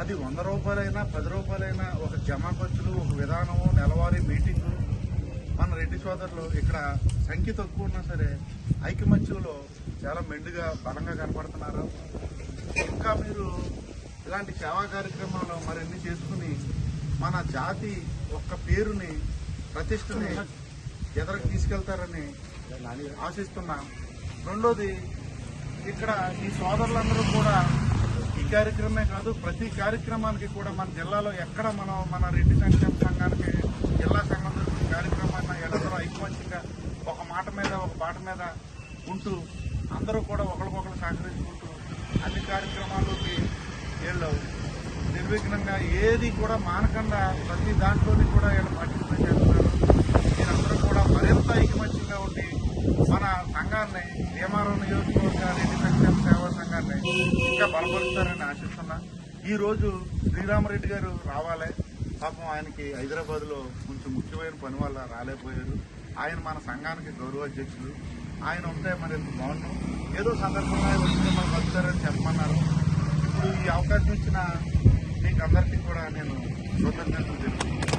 అది 100 రూపాయలైనా 10 రూపాయలైనా ఒక జమా ఖర్చులు, ఒక విధానము, నెలవారీ మీటింగు. మన రెడ్డి సోదరులు ఇక్కడ సంఖ్య తక్కువ ఉన్నా సరే ఐకమత్యంలో చాలా మెండుగా బలంగా కనపడుతున్నారు. ఇంకా మీరు ఇలాంటి సేవా కార్యక్రమాలు మరిన్ని చేసుకుని మన జాతి ఒక్క పేరుని, ప్రతిష్టని ఎదరకు తీసుకెళ్తారని ఆశిస్తున్నాం. రెండోది, ఇక్కడ ఈ సోదరులందరూ కూడా ఈ కార్యక్రమమే కాదు, ప్రతి కార్యక్రమానికి కూడా మన జిల్లాలో ఎక్కడ మన రెడ్డి సంక్షేమ సంఘానికి జిల్లా సంఘం తరపున కార్యక్రమాన్ని ఎక్కడో ఐకమత్యంగా ఒక మాట మీద ఒక బాట మీద ఉంటూ అందరూ కూడా ఒకరికొకరు సహకరించుకుంటూ అన్ని కార్యక్రమాల్లోకి వీళ్ళు నిర్విఘ్నంగా ఏది కూడా మానకుండా ప్రతి దాంట్లోని కూడా వీళ్ళు పార్టిసిపేట్ చేస్తున్నారు. మీరందరూ కూడా మరింత ఐకమత్యంగా ఉండి మన సంఘాన్ని, భీమవరం నియోజకవర్గ రెడ్డి సంక్షేమ సేవా సంఘాన్ని ఇంకా బలపరుస్తారని ఆశిస్తున్నా. ఈ రోజు శ్రీరామరెడ్డి గారు రావాలి, పాపం ఆయనకి హైదరాబాద్లో కొంచెం ముఖ్యమైన పని వల్ల రాలేకపోయారు. ఆయన మన సంఘానికి గౌరవాధ్యక్షులు. ఆయన ఉంటే మరి బాగున్నాం. ఏదో సందర్భంగా వచ్చి మనం వస్తారని చెప్పమన్నారు. ఇప్పుడు ఈ అవకాశం ఇచ్చిన మీకు అందరికీ కూడా నేను కృతజ్ఞతలు తెలుపుతున్నాను.